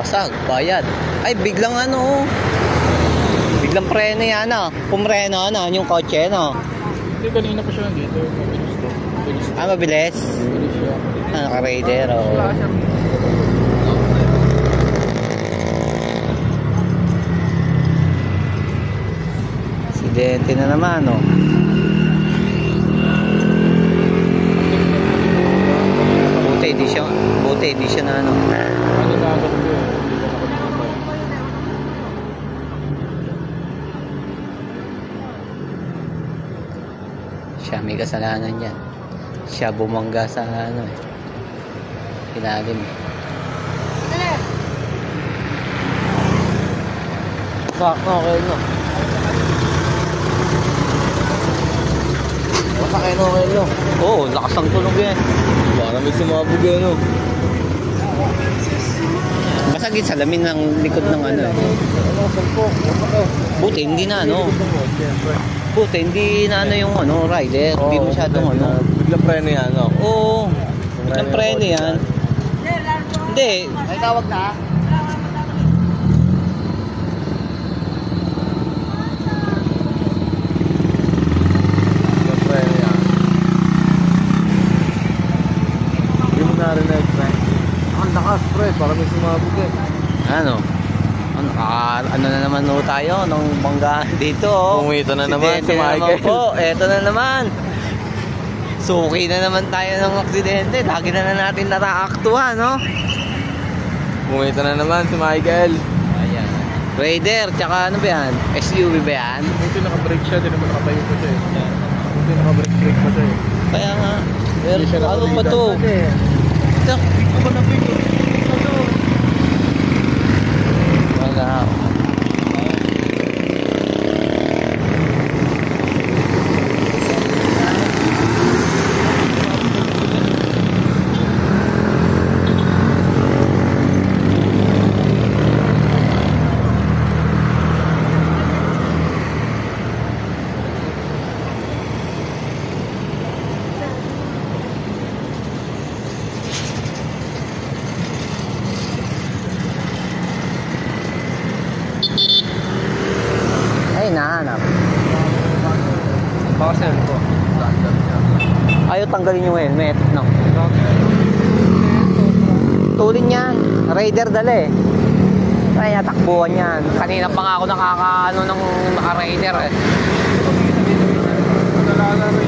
Basag, bayad. Ay, biglang ano. Biglang preno yan, Pumreno, yung kotse, Hindi, kanina pa siya nandito. Mabilis to. Mabilis? Mabilis siya. Naka-raider, Aksidente na naman, Buti, di siya na, Siya may kasalanan yan. Siya bumangga sa ilalim. Okay, Masakay no, okay no? Oo, lakas ang tunog yan. Baka may sumabog yan, Masagit sa lamin ng likod ng Buti, hindi na Buti, hindi na yung rider. Hindi masyadong Biglang preno yan, Oo, biglang preno yan. Hindi. Ay, tawag na. Biglang preno yan. Hindi mo narinig, pre. Ang lakas, pre. Para may sumabog Ano na naman tayo nung banggaan dito. Pumito na naman si Michael. Eto na naman. Suki na naman tayo ng aksidente. Lagi na natin nataaktuhan, Pumito na naman si Michael. Ayan. Raider, tsaka ano ba yan? SUV ba yan? Buti naka-brake siya, di naman nakatayo pa siya Buti naka-brake pa siya Kaya nga. Ano pa to? Ito ba na pito? Wala. Nahanap. Baka ko. Ayaw tanggalin yung helmet, Tulin yan. Raider dala Kaya takbuhan yan. Kanina pa nga ako nakakaano ng naka-raider Nalala na